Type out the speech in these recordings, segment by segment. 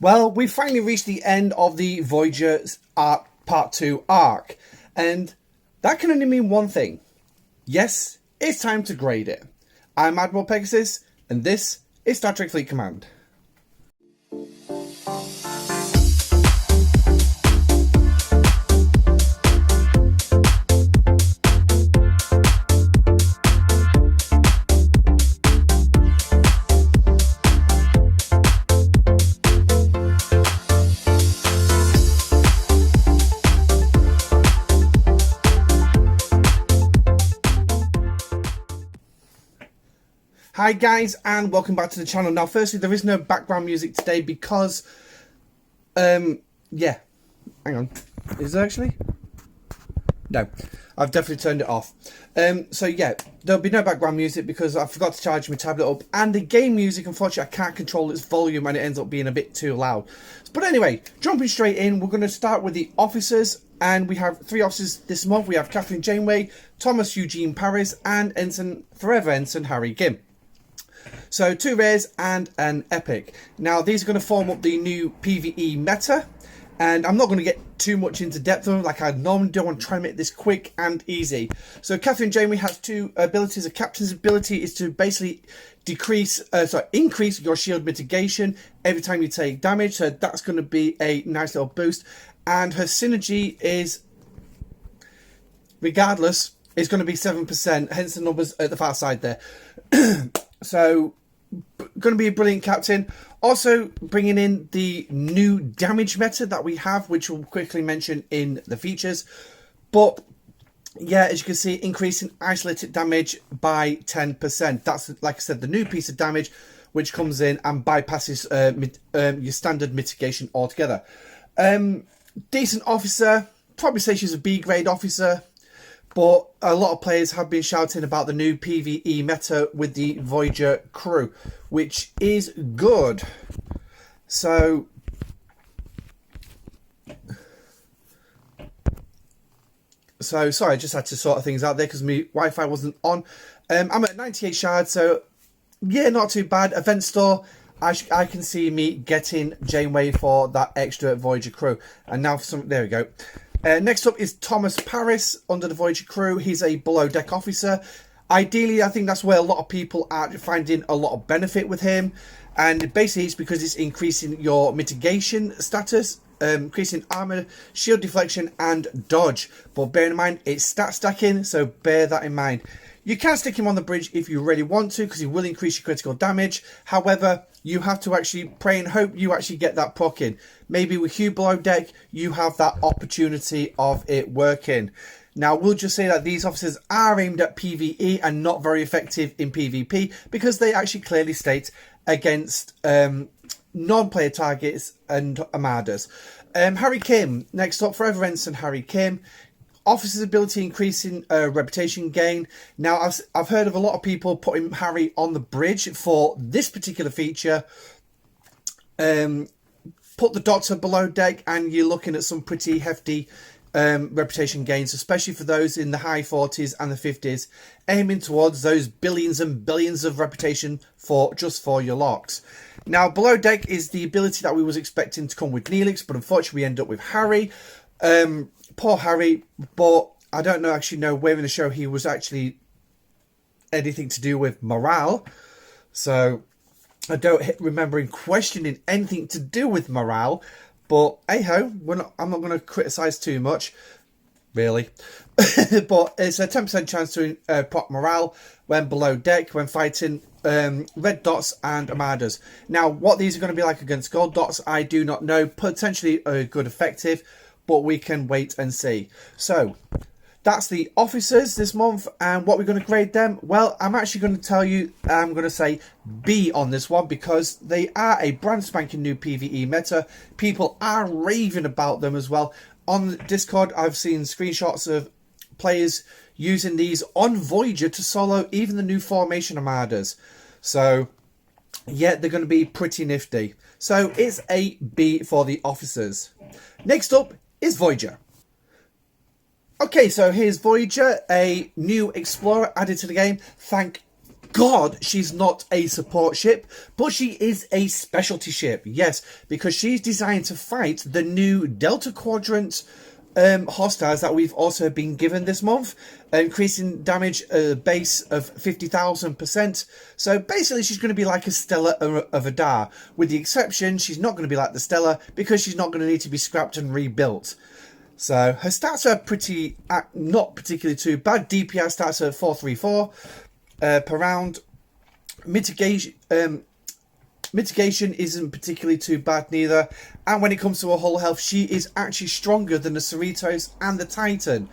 Well, we finally reached the end of the Voyager arc, Part 2 arc, and that can only mean one thing. Yes, it's time to grade it. I'm Admiral Pegasus, and this is Star Trek Fleet Command. Hi guys, and welcome back to the channel. Now firstly, there is no background music today because yeah, hang on, is there actually? No, I've definitely turned it off. So yeah, there'll be no background music because I forgot to charge my tablet up, and the game music, unfortunately, I can't control its volume and it ends up being a bit too loud. But anyway, jumping straight in, we're going to start with the officers, and we have 3 officers this month. We have Catherine Janeway, Thomas Eugene Paris, and Forever Ensign Harry Kim. So 2 rares and an epic. Now these are going to form up the new PvE meta, and I'm not going to get too much into depth of them like I normally do. I want to try and make this quick and easy. So Catherine Janeway has 2 abilities. A captain's ability is to basically increase your shield mitigation every time you take damage. So that's going to be a nice little boost. And her synergy is, regardless, is going to be 7%. Hence the numbers at the far side there. So, going to be a brilliant captain. Also, bringing in the new damage meta that we have, which we'll quickly mention in the features. But, yeah, as you can see, increasing Isolithic Damage by 10%. That's, like I said, the new piece of damage, which comes in and bypasses your standard mitigation altogether. Decent officer. Probably say she's a B-grade officer. But a lot of players have been shouting about the new PvE meta with the Voyager crew, which is good. So, sorry, I just had to sort things out there because my Wi-Fi wasn't on. I'm at 98 shards, so yeah, not too bad. Event store, I can see me getting Janeway for that extra Voyager crew. And now for some, there we go. Next up is Thomas Paris under the Voyager crew. He's a below deck officer. Ideally, I think that's where a lot of people are finding a lot of benefit with him. And basically, it's because it's increasing your mitigation status, increasing armor, shield deflection, and dodge. But bear in mind, it's stat stacking, so bear that in mind. You can stick him on the bridge if you really want to, because he will increase your critical damage. However, you have to actually pray and hope you actually get that proc in. Maybe with Hugh below deck, you have that opportunity of it working. Now, we'll just say that these officers are aimed at PvE and not very effective in PvP, because they actually clearly state against non-player targets and armadas. Harry Kim, next up, Forever Ensign Harry Kim. Officer's ability increasing reputation gain. Now, I've heard of a lot of people putting Harry on the bridge for this particular feature. Put the Doctor below deck and you're looking at some pretty hefty reputation gains, especially for those in the high 40s and the 50s, aiming towards those billions and billions of reputation for your locks. Now, below deck is the ability that we was expecting to come with Neelix, but unfortunately we end up with Harry. Poor Harry, but I don't actually know where in the show he was actually anything to do with morale. So I don't remember him questioning anything to do with morale. But hey-ho, I'm not going to criticise too much, really. But it's a 10% chance to pop morale when below deck, when fighting red dots and armadas. Now, what these are going to be like against gold dots, I do not know. Potentially a good effective, but we can wait and see. So, that's the officers this month, and what we're going to grade them. Well, I'm actually going to tell you, I'm going to say B on this one, because they are a brand spanking new PvE meta. People are raving about them as well. On Discord, I've seen screenshots of players using these on Voyager to solo even the new formation armadas. So, yeah, they're going to be pretty nifty. So, it's a B for the officers. Next up is Voyager. Okay, so here's Voyager, a new explorer added to the game. Thank God she's not a support ship, but she is a specialty ship. Yes, because she's designed to fight the new Delta Quadrant hostiles that we've also been given this month, increasing damage base of 50,000%. So basically she's going to be like a Stella of Adar, with the exception she's not going to be like the Stella because she's not going to need to be scrapped and rebuilt. So her stats are pretty not particularly too bad. DPI starts at 434 per round. Mitigation isn't particularly too bad neither, and when it comes to her hull health, she is actually stronger than the Cerritos and the Titan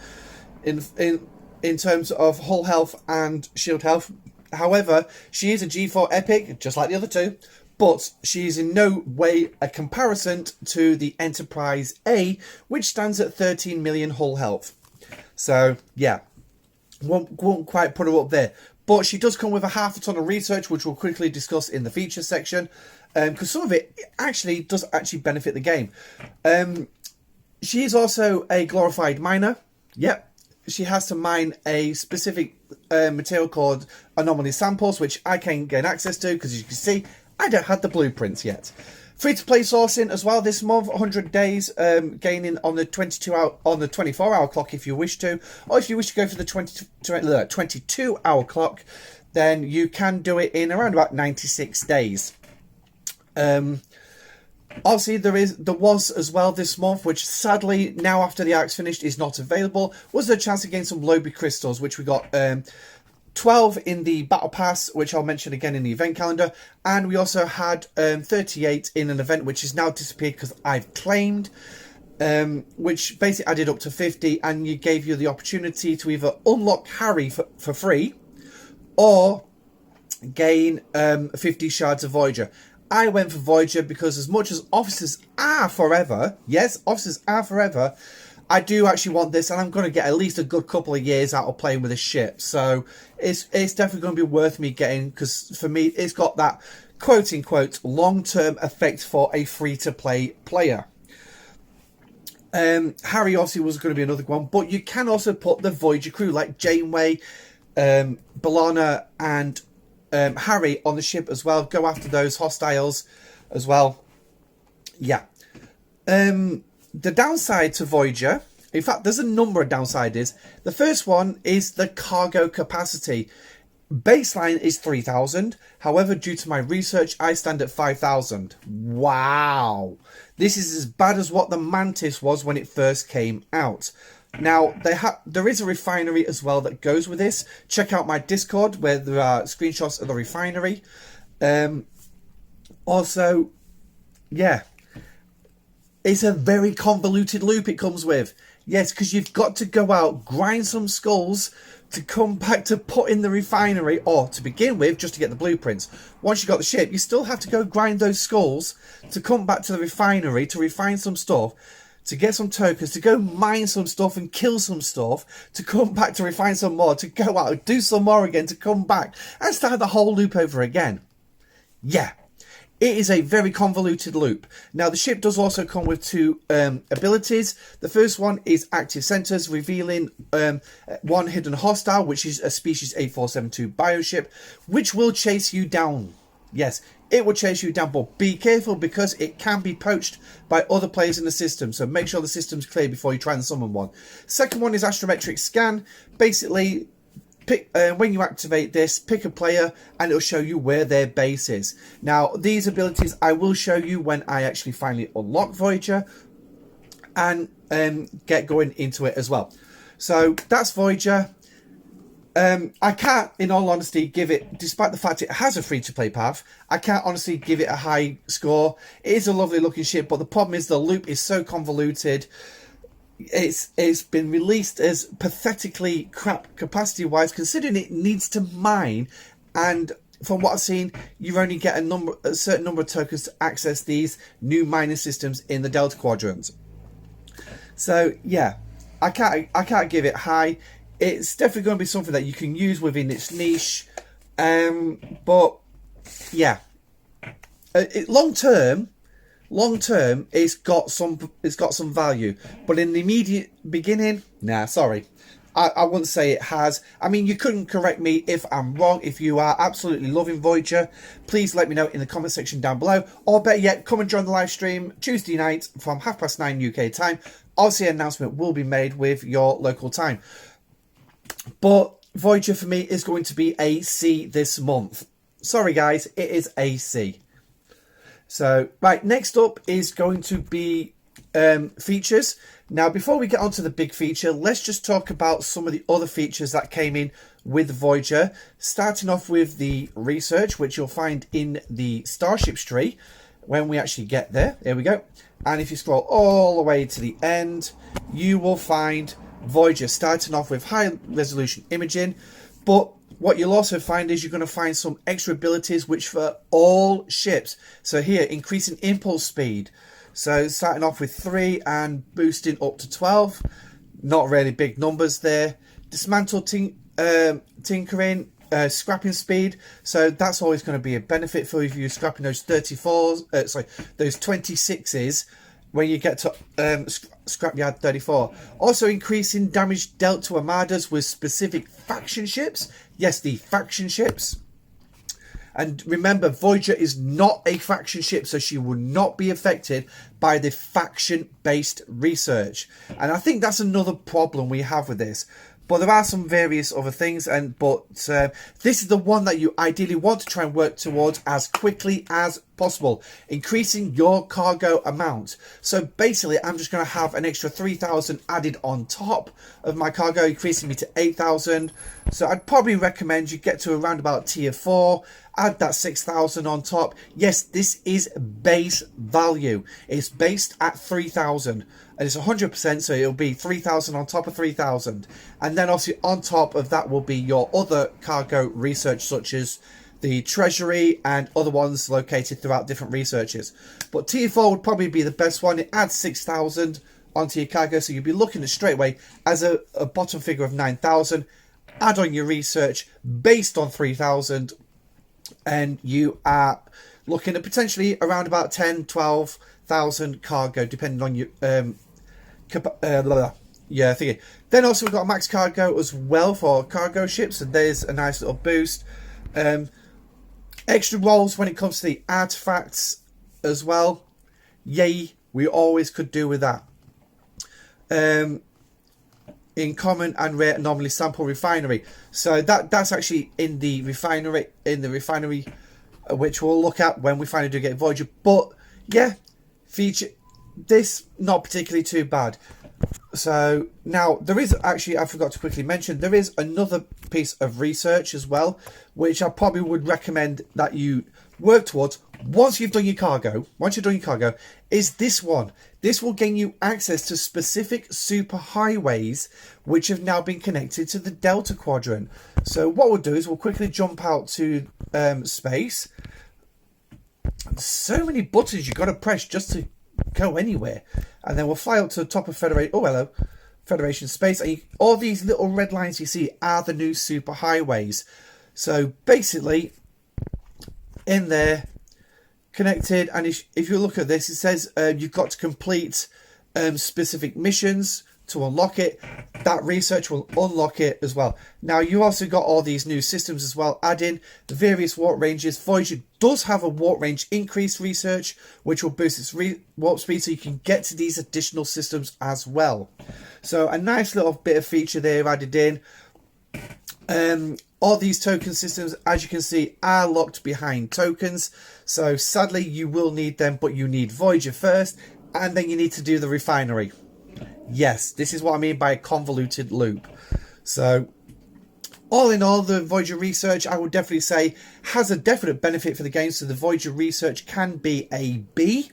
in terms of hull health and shield health. However, she is a G4 Epic, just like the other two, but she is in no way a comparison to the Enterprise A, which stands at 13 million hull health. So yeah, won't quite put her up there. But she does come with a half a ton of research, which we'll quickly discuss in the feature section, because some of it actually does benefit the game. She is also a glorified miner. Yep. She has to mine a specific material called anomaly samples, which I can gain access to, because as you can see, I don't have the blueprints yet. Free-to-play sourcing as well this month, 100 days, gaining on the 24-hour clock if you wish to, or if you wish to go for the 22-hour clock, then you can do it in around about 96 days. Obviously, there was as well this month, which sadly now after the arc's finished is not available, was the chance to gain some Lobby crystals, which we got 12 in the battle pass, which I'll mention again in the event calendar, and we also had 38 in an event which has now disappeared because I've claimed, which basically added up to 50, and you gave you the opportunity to either unlock Harry for free or gain 50 shards of Voyager. I went for Voyager because as much as officers are forever, yes, officers are forever, I do actually want this, and I'm going to get at least a good couple of years out of playing with this ship. So it's definitely going to be worth me getting, because for me, it's got that quote-unquote long-term effect for a free-to-play player. Harry obviously was going to be another one, but you can also put the Voyager crew like Janeway, B'Elanna, and Harry on the ship as well. Go after those hostiles as well. Yeah. The downside to Voyager, in fact, there's a number of downsides. The first one is the cargo capacity. Baseline is 3,000. However, due to my research, I stand at 5,000. Wow. This is as bad as what the Mantis was when it first came out. Now, there is a refinery as well that goes with this. Check out my Discord where there are screenshots of the refinery. Also, yeah. It's a very convoluted loop it comes with. Yes, because you've got to go out, grind some skulls to come back to put in the refinery, or to begin with, just to get the blueprints. Once you've got the ship, you still have to go grind those skulls to come back to the refinery to refine some stuff, to get some tokens, to go mine some stuff and kill some stuff, to come back to refine some more, to go out, do some more again, to come back, and start the whole loop over again. Yeah. It is a very convoluted loop. Now, the ship does also come with two abilities. The first one is Active Centers, revealing one hidden hostile, which is a species 8472 bioship, which will chase you down. Yes, it will chase you down, but be careful because it can be poached by other players in the system. So make sure the system's clear before you try and summon one. Second one is Astrometric Scan. Basically, when you activate this, pick a player and it'll show you where their base is. Now, these abilities I will show you when I actually finally unlock Voyager and get going into it as well. So that's Voyager. I can't, in all honesty, give it, despite the fact it has a free-to-play path, I can't honestly give it a high score. It is a lovely looking ship, but the problem is the loop is so convoluted. It's been released as pathetically crap capacity-wise, considering it needs to mine, and from what I've seen, you only get a certain number of tokens to access these new mining systems in the Delta Quadrant. So yeah, I can't give it high. It's definitely going to be something that you can use within its niche, but yeah, long term, it's got some value, but in the immediate beginning, nah, sorry, I wouldn't say it has. I mean, you couldn't correct me if I'm wrong. If you are absolutely loving Voyager, please let me know in the comment section down below. Or better yet, come and join the live stream Tuesday night from 9:30 UK time. Obviously, an announcement will be made with your local time. But Voyager for me is going to be a C this month. Sorry guys, it is a C. So, right, next up is going to be features. Now, before we get onto the big feature, let's just talk about some of the other features that came in with Voyager. Starting off with the research, which you'll find in the Starships tree when we actually get there. There we go. And if you scroll all the way to the end, you will find Voyager starting off with high resolution imaging. But what you'll also find is you're going to find some extra abilities which for all ships. So here, increasing impulse speed. So starting off with 3 and boosting up to 12. Not really big numbers there. Dismantle tinkering, scrapping speed. So that's always going to be a benefit for if you're scrapping those 34s, those 26s when you get to Scrapyard 34. Also increasing damage dealt to armadas with specific faction ships. Yes, the faction ships. And remember, Voyager is not a faction ship, so she will not be affected by the faction-based research. And I think that's another problem we have with this. But there are some various other things, but this is the one that you ideally want to try and work towards as quickly as possible, increasing your cargo amount. So basically, I'm just going to have an extra 3,000 added on top of my cargo, increasing me to 8,000. So I'd probably recommend you get to around about tier 4, add that 6,000 on top. Yes, this is base value. It's based at 3,000. And it's 100%, so it'll be 3,000 on top of 3,000. And then obviously on top of that will be your other cargo research, such as the Treasury and other ones located throughout different researches. But tier 4 would probably be the best one. It adds 6,000 onto your cargo, so you'll be looking at straight away as a bottom figure of 9,000. Add on your research based on 3,000, and you are looking at potentially around about 10, 12,000 cargo, depending on your thingy. Then also we've got a max cargo as well for cargo ships, and there's a nice little boost. Extra rolls when it comes to the artifacts as well. Yay, we always could do with that. In common and rare anomaly sample refinery. So that's actually in the refinery, which we'll look at when we finally do get Voyager. But yeah, feature this not particularly too bad. So now there is actually, I forgot to quickly mention, there is another piece of research as well, which I probably would recommend that you work towards once you've done your cargo. Once you've done your cargo, is this one. This will gain you access to specific superhighways which have now been connected to the Delta Quadrant. So what we'll do is we'll quickly jump out to space. So many buttons you've got to press just to go anywhere, and then we'll fly up to the top of Federation space, and all these little red lines you see are the new superhighways. So basically in there, connected, and if you look at this, it says you've got to complete specific missions to unlock it. That research will unlock it as well. Now you also got all these new systems as well, adding the various warp ranges. Voyager does have a warp range increase research, which will boost its warp speed, so you can get to these additional systems as well. So a nice little bit of feature there added in. All these token systems, as you can see, are locked behind tokens. So sadly, you will need them, but you need Voyager first, and then you need to do the refinery. Yes, this is what I mean by a convoluted loop. So all in all, the Voyager research, I would definitely say, has a definite benefit for the game. So the Voyager research can be a B.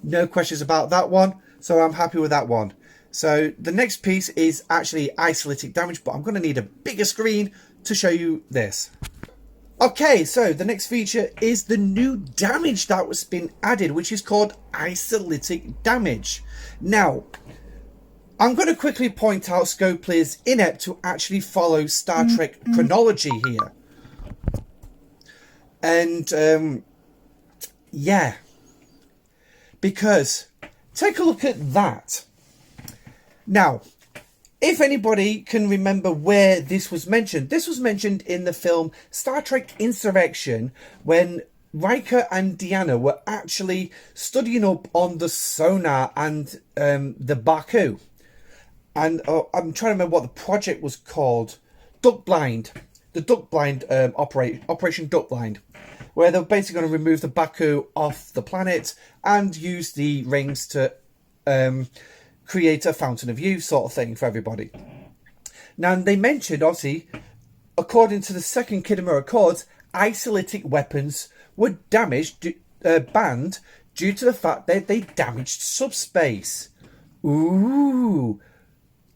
No questions about that one. So I'm happy with that one. So the next piece is actually Isolithic Damage, but I'm going to need a bigger screen to show you this. Okay, so the next feature is the new damage that was been added, which is called Isolithic Damage. Now, I'm going to quickly point out Scopely is inept to actually follow Star Trek chronology here. And, yeah. Because, take a look at that. Now, if anybody can remember where this was mentioned in the film Star Trek Insurrection, when Riker and Deanna were actually studying up on the sonar and the Baku. And I'm trying to remember what the project was called. Duck Blind. The Duck Blind Operation Duck Blind. Where they're basically going to remove the Baku off the planet and use the rings to create a fountain of youth sort of thing for everybody. Now, they mentioned, obviously, according to the second Khitomer Accords, isolytic weapons were banned due to the fact that they damaged subspace. Ooh.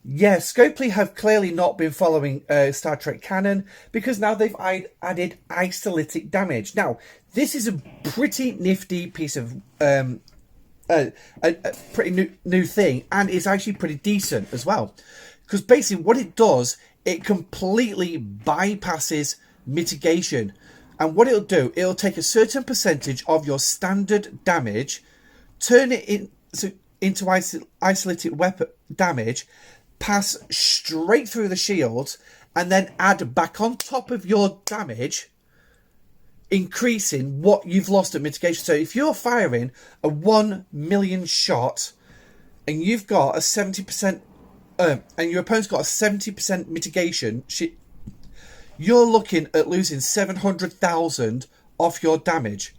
Yeah, Scopely have clearly not been following Star Trek canon, because now they've added isolytic damage. Now, this is a pretty nifty piece of a pretty new thing, and it's actually pretty decent as well. Because basically what it does, it completely bypasses mitigation. And what it'll do, it'll take a certain percentage of your standard damage, turn it into isolytic weapon damage, pass straight through the shields, and then add back on top of your damage, increasing what you've lost at mitigation. So if you're firing a 1 million shot and you've got a 70% and your opponent's got a 70% mitigation, you're looking at losing 700,000 off your damage.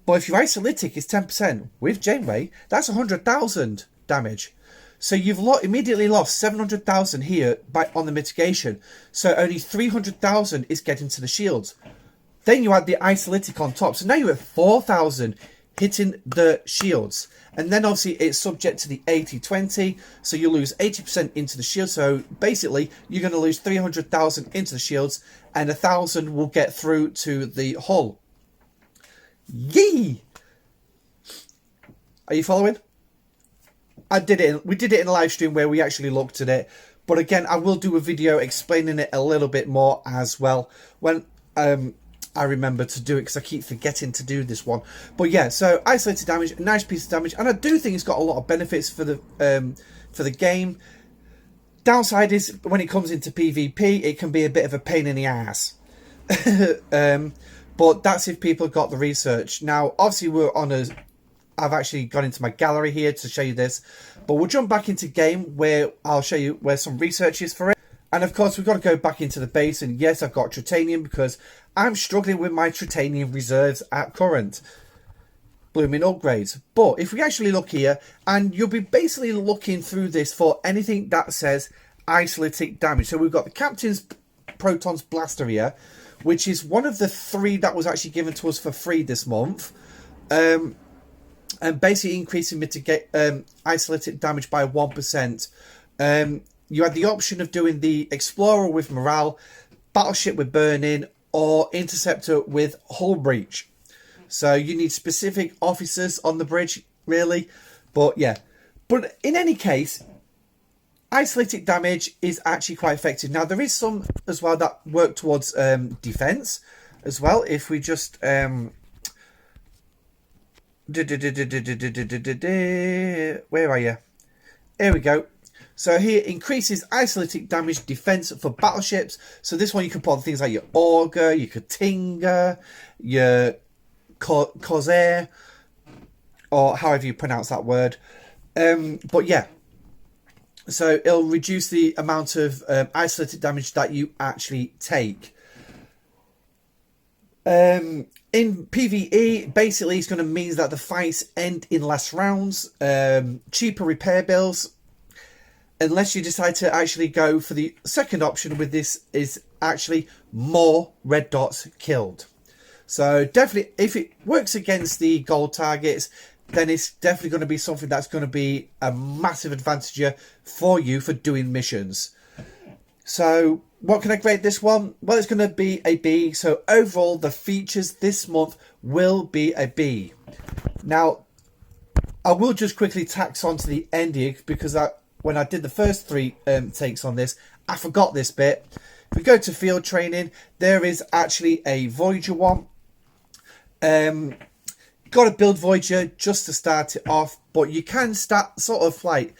But if your isolytic is 10% with Janeway, that's 100,000 damage. So you've immediately lost 700,000 here on the mitigation. So only 300,000 is getting to the shields. Then you add the isolytic on top. So now you're at 4,000 hitting the shields. And then obviously it's subject to the 80-20. So you lose 80% into the shield. So basically you're going to lose 300,000 into the shields, and 1,000 will get through to the hull. Yee! Are you following? We did it in a live stream where we actually looked at it. But again, I will do a video explaining it a little bit more as well when I remember to do it, because I keep forgetting to do this one. But yeah, so isolated damage, a nice piece of damage, and I do think it's got a lot of benefits for the game. Downside is when it comes into PvP, it can be a bit of a pain in the ass. But that's if people got the research. Now, obviously, I've actually gone into my gallery here to show you this, but we'll jump back into game where I'll show you where some research is for it. And of course, we've got to go back into the base, and yes, I've got Tritanium because I'm struggling with my Tritanium reserves at current. Blooming upgrades. But if we actually look here, and you'll be basically looking through this for anything that says isolytic damage. So we've got the Captain's Protons Blaster here, which is one of the 3 that was actually given to us for free this month. And basically increasing isolytic damage by 1%. You had the option of doing the Explorer with Morale, Battleship with Burning, or Interceptor with Hull Breach. So you need specific officers on the bridge, really. But yeah. But in any case, isolytic damage is actually quite effective. Now, there is some as well that work towards defense as well. If we just... where are you? Here we go. So here, increases isolytic damage defense for battleships. So this one you can put on things like your Auger, your Katinga, your Corsair, or however you pronounce that word. But yeah, so it'll reduce the amount of isolytic damage that you actually take. In PvE, basically it's going to mean that the fights end in less rounds, cheaper repair bills, unless you decide to actually go for the second option with this, is actually more red dots killed. So definitely, if it works against the gold targets, then it's definitely going to be something that's going to be a massive advantage for you for doing missions. So what can I grade this one? Well, it's going to be a B. So overall, the features this month will be a B. Now, I will just quickly tax on to the end here, because when I did the first 3 takes on this, I forgot this bit. If we go to field training, there is actually a Voyager one. Got to build Voyager just to start it off, but you can start sort of like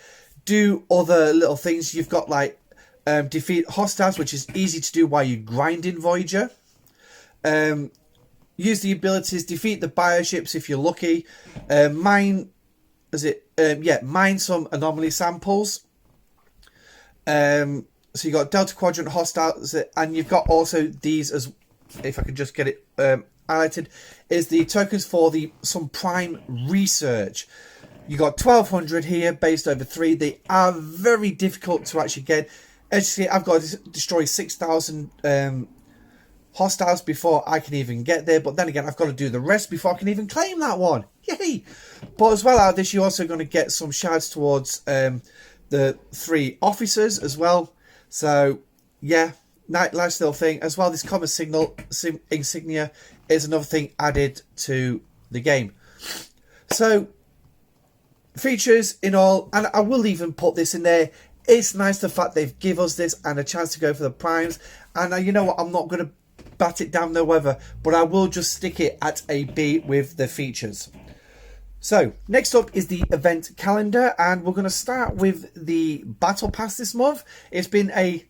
do other little things. You've got like defeat hostiles, which is easy to do while you grind in Voyager. Use the abilities, defeat the bioships if you're lucky. Mine some anomaly samples. So you got Delta Quadrant hostiles, and you've got also these as, if I could just get it highlighted, is the tokens for some prime research. You got 1200 here based over 3. They are very difficult to actually get. As you see, I've got to destroy 6,000 hostiles before I can even get there. But then again, I've got to do the rest before I can even claim that one. Yay! But as well out of this, you're also going to get some shards towards the 3 officers as well. So, yeah, nice little thing. As well, this common signal insignia is another thing added to the game. So, features in all, and I will even put this in there. It's nice the fact they've give us this and a chance to go for the primes. And you know what? I'm not going to bat it down no weather, but I will just stick it at a B with the features. So, next up is the event calendar, and we're going to start with the Battle Pass this month. It's been a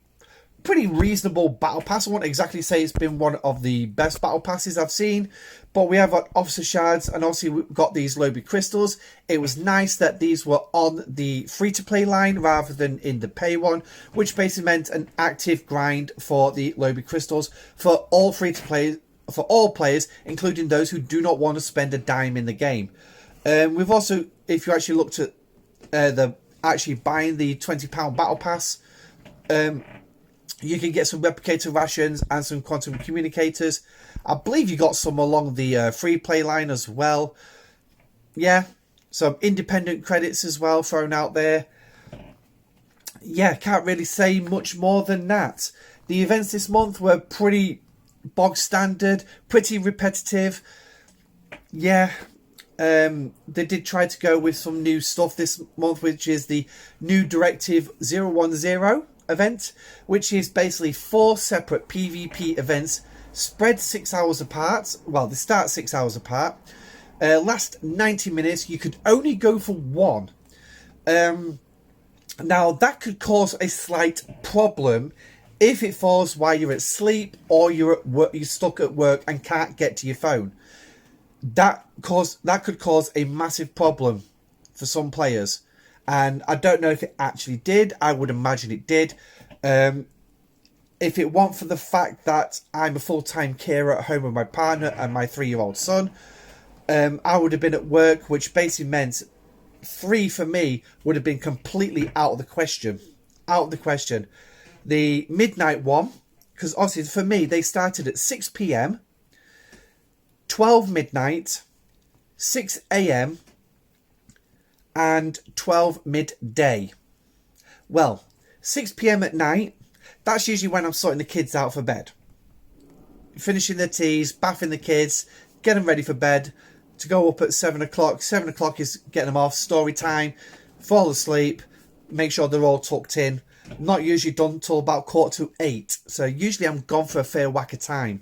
pretty reasonable Battle Pass. I won't exactly say it's been one of the best Battle Passes I've seen, but we have got Officer Shards, and obviously we've got these Lobby Crystals. It was nice that these were on the free-to-play line rather than in the pay one, which basically meant an active grind for the Lobby Crystals for all free-to-play, for all players, including those who do not want to spend a dime in the game. We've also, if you actually looked at actually buying the £20 Battle Pass, you can get some replicator rations and some quantum communicators. I believe you got some along the free play line as well. Yeah, some independent credits as well thrown out there. Yeah, can't really say much more than that. The events this month were pretty bog standard, pretty repetitive. Yeah. They did try to go with some new stuff this month, which is the new Directive 010 event, which is basically 4 separate PvP events spread 6 hours apart. Well, they start 6 hours apart. Last 90 minutes, you could only go for one. Now, that could cause a slight problem if it falls while you're asleep or you're at work, you're stuck at work and can't get to your phone. That could cause a massive problem for some players, and I don't know if it actually did. I would imagine it did. If it weren't for the fact that I'm a full-time carer at home with my partner and my 3-year-old son, I would have been at work, which basically meant 3 for me would have been completely out of the question. Out of the question. The midnight one, because obviously for me they started at 6 p.m. 12 midnight, 6 a.m. and 12 midday. Well, 6 p.m. at night, that's usually when I'm sorting the kids out for bed. Finishing their teas, bathing the kids, get them ready for bed, to go up at 7 o'clock. 7 o'clock is getting them off, story time, fall asleep, make sure they're all tucked in. Not usually done till about 7:45. So usually I'm gone for a fair whack of time.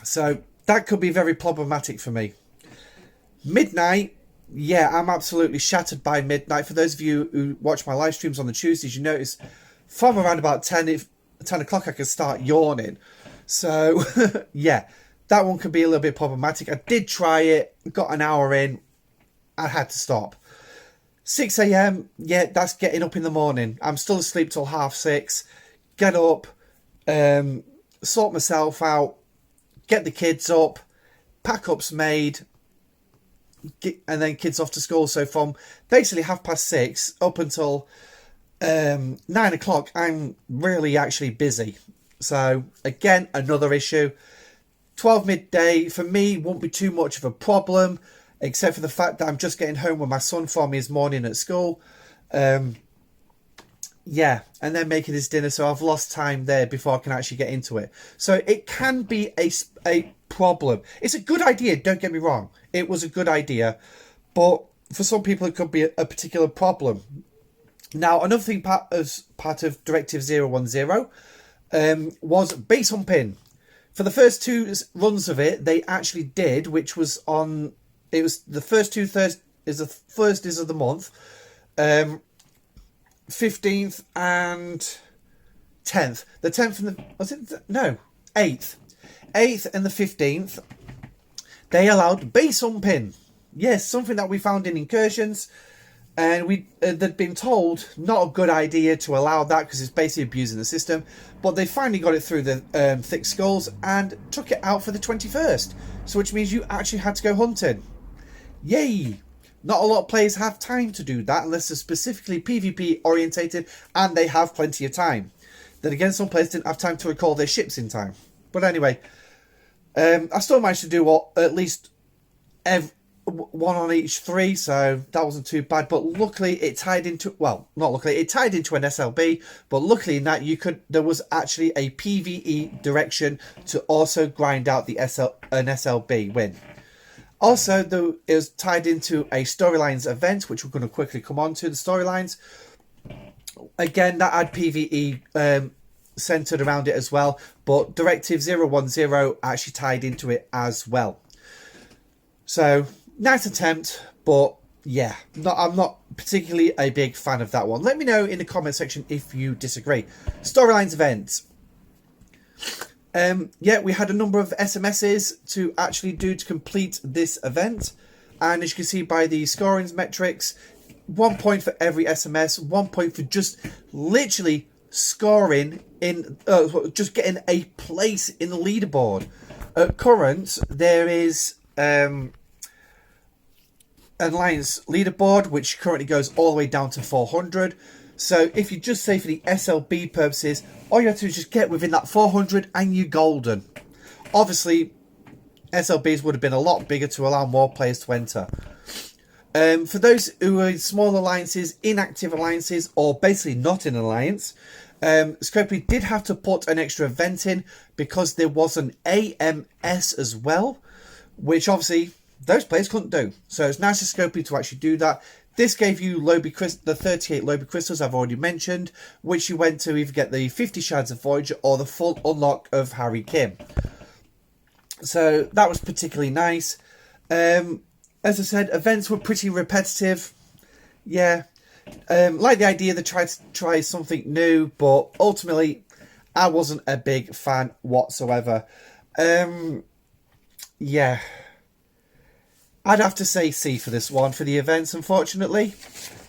So that could be very problematic for me. Midnight, yeah, I'm absolutely shattered by midnight. For those of you who watch my live streams on the Tuesdays, you notice from around about 10 o'clock I can start yawning. So, yeah, that one can be a little bit problematic. I did try it, got an hour in, I had to stop. 6 a.m, yeah, that's getting up in the morning. I'm still asleep till 6:30. Get up, sort myself out, get the kids up, pack up's made, and then kids off to school. So from basically 6:30 up until 9 o'clock, I'm really actually busy. So again, another issue. 12 midday for me won't be too much of a problem, except for the fact that I'm just getting home with my son from his morning at school. Yeah, and then making his dinner, so I've lost time there before I can actually get into it. So it can be a problem. It's a good idea, don't get me wrong. It was a good idea, but for some people it could be a particular problem. Now, another thing part of Directive 010 was base humping. For the first 2 runs of it, they actually did, which was on... It was the first 2 Thursdays of the month. 15th and 10th. The 10th and the... Was it? No. 8th. 8th and the 15th. They allowed base humping. Yes, something that we found in incursions. And they'd been told not a good idea to allow that because it's basically abusing the system. But they finally got it through the thick skulls and took it out for the 21st. So which means you actually had to go hunting. Yay! Not a lot of players have time to do that unless they're specifically PvP orientated and they have plenty of time. Then again, some players didn't have time to recall their ships in time. But anyway, I still managed to do at least one on each 3, so that wasn't too bad. But luckily it tied into, well, not luckily, it tied into an SLB, but luckily in that there was actually a PvE direction to also grind out an SLB win. Also, though, it was tied into a storylines event, which we're going to quickly come on to, the storylines. Again, that had PvE centered around it as well, but Directive 010 actually tied into it as well. So, nice attempt, but yeah, I'm not particularly a big fan of that one. Let me know in the comment section if you disagree. Storylines event. Yeah, we had a number of SMSs to actually do to complete this event. And as you can see by the scoring metrics, 1 point for every SMS, 1 point for just literally scoring in, just getting a place in the leaderboard. At current, there is an Alliance leaderboard, which currently goes all the way down to 400. So if you just say for the SLB purposes, all you have to do is just get within that 400 and you're golden. Obviously, SLBs would have been a lot bigger to allow more players to enter. For those who are in small alliances, inactive alliances, or basically not in an alliance, Scopely did have to put an extra event in because there was an AMS as well, which obviously those players couldn't do. So it's nice of Scopely to actually do that. This gave you the 38 Lobby Crystals I've already mentioned, which you went to either get the 50 Shards of Voyager or the full unlock of Harry Kim. So that was particularly nice. As I said, events were pretty repetitive. Yeah, like the idea they tried to try something new, but ultimately I wasn't a big fan whatsoever. Yeah. I'd have to say C for this one, for the events, unfortunately.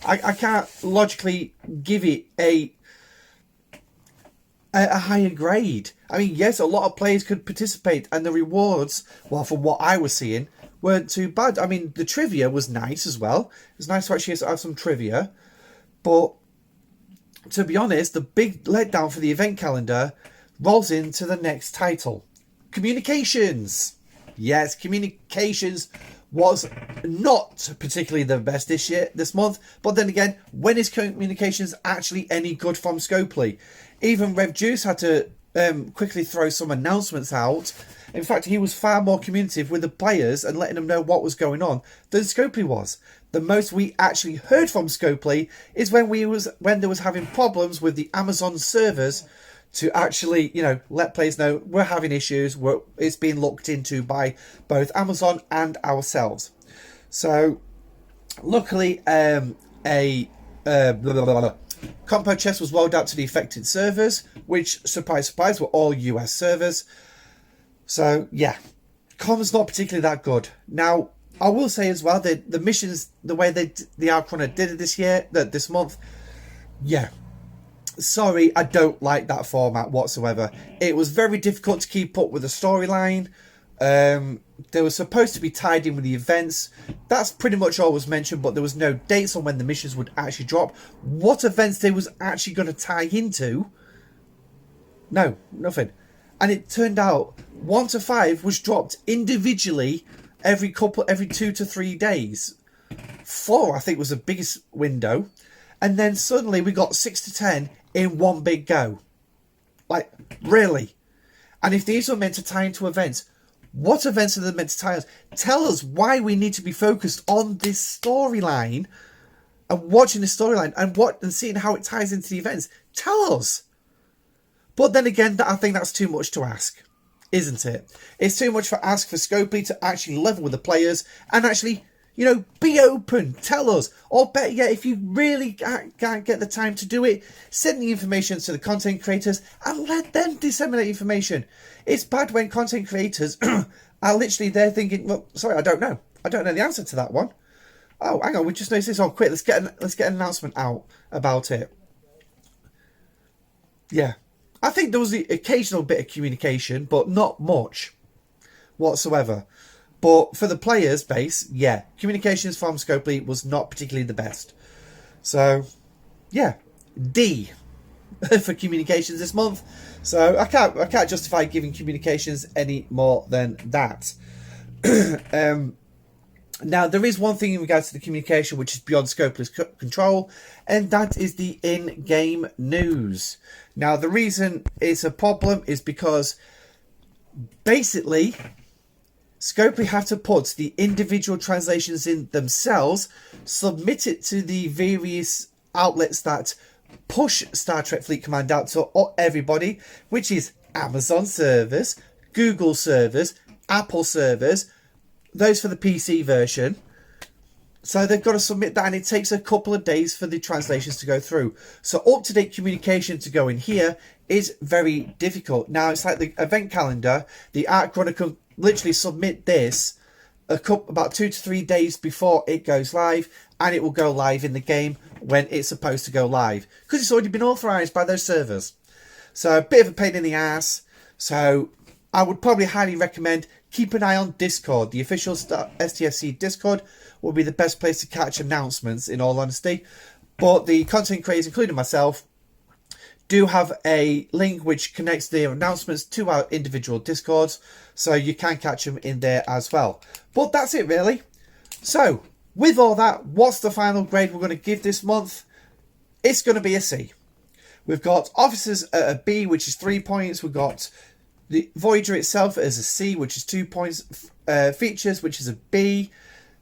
I can't logically give it a higher grade. I mean, yes, a lot of players could participate, and the rewards, well, from what I was seeing, weren't too bad. I mean, the trivia was nice as well. It was nice to actually have some trivia. But, to be honest, the big letdown for the event calendar rolls into the next title. Communications! Yes, Communications was not particularly the best this month, but then again, when is Communications actually any good from Scopely? Even Rev Juice had to quickly throw some announcements out. In fact, he was far more communicative with the players and letting them know what was going on than Scopely was. The most we actually heard from Scopely is when there was having problems with the Amazon servers to actually, let players know we're having issues. It's being looked into by both Amazon and ourselves. So, luckily, a compo chest was rolled out to the affected servers, which, surprise, surprise, were all US servers. So, yeah, com's not particularly that good. Now, I will say as well that the missions, the way the Arcana did it this month, yeah. Sorry, I don't like that format whatsoever. It was very difficult to keep up with the storyline. They were supposed to be tied in with the events. That's pretty much all was mentioned, but there was no dates on when the missions would actually drop. What events they was actually going to tie into? No, nothing. And it turned out 1 to 5 was dropped individually every 2 to 3 days. 4, I think, was the biggest window. And then suddenly we got 6 to 10 in one big go. Like, really? And if these were meant to tie into events, what events are they meant to tie us? Tell us why we need to be focused on this storyline and watching the storyline and seeing how it ties into the events. Tell us. But then again, I think that's too much to ask, isn't it? It's too much for ask for Scopely to actually level with the players and actually You know, be open, tell us. Or better yet, if you really can't get the time to do it, send the information to the content creators and let them disseminate information. It's bad when content creators are literally there thinking, well, sorry, I don't know. I don't know the answer to that one. Oh, hang on, we just noticed this. Oh, quick, let's get an announcement out about it. Yeah. I think there was the occasional bit of communication, but not much whatsoever. But for the players base, yeah, communications from Scopely was not particularly the best. So, yeah, D for communications this month. So I can't justify giving communications any more than that. Now, there is one thing in regards to the communication which is beyond Scopely's control, and that is the in-game news. Now, the reason it's a problem is because basically Scopely have to put the individual translations in themselves, submit it to the various outlets that push Star Trek Fleet Command out to everybody, which is Amazon servers, Google servers, Apple servers, those for the PC version. So they've got to submit that, and it takes a couple of days for the translations to go through. So up-to-date communication to go in here is very difficult. Now, it's like the event calendar. The Art Chronicle literally submit this about 2 to 3 days before it goes live, and it will go live in the game when it's supposed to go live, because it's already been authorized by those servers. So a bit of a pain in the ass. So I would probably highly recommend keep an eye on Discord. The official STFC Discord will be the best place to catch announcements, in all honesty. But the content creators, including myself, do have a link which connects the announcements to our individual Discords, so you can catch them in there as well. But that's it, really. So, with all that, what's the final grade we're going to give this month? It's going to be a C. We've got Officers at a B, which is 3 points. We've got the Voyager itself as a C, which is 2 points. Features, which is a B,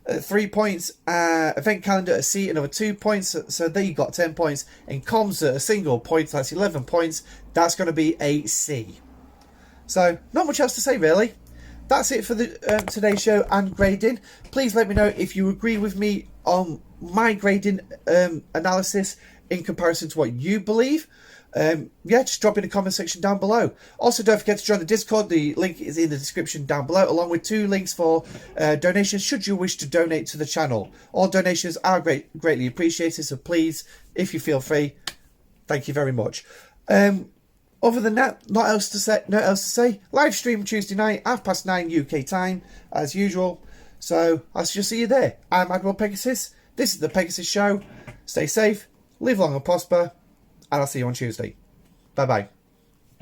3 points. Event calendar, a C, another 2 points. So there you got 10 points. And comms at a single point, that's 11 points. That's going to be a C. So not much else to say, really. That's it for the today's show and grading. Please let me know if you agree with me on my grading analysis in comparison to what you believe. Yeah, just drop in the comment section down below. Also, don't forget to join the Discord. The link is in the description down below, along with 2 links for donations should you wish to donate to the channel. All donations are greatly appreciated, so please, if you feel free, thank you very much. Other than that, not else to say. Live stream Tuesday night, 9:30 UK time, as usual. So I shall see you there. I'm Admiral Pegasus. This is the Pegasus Show. Stay safe, live long and prosper, and I'll see you on Tuesday. Bye bye.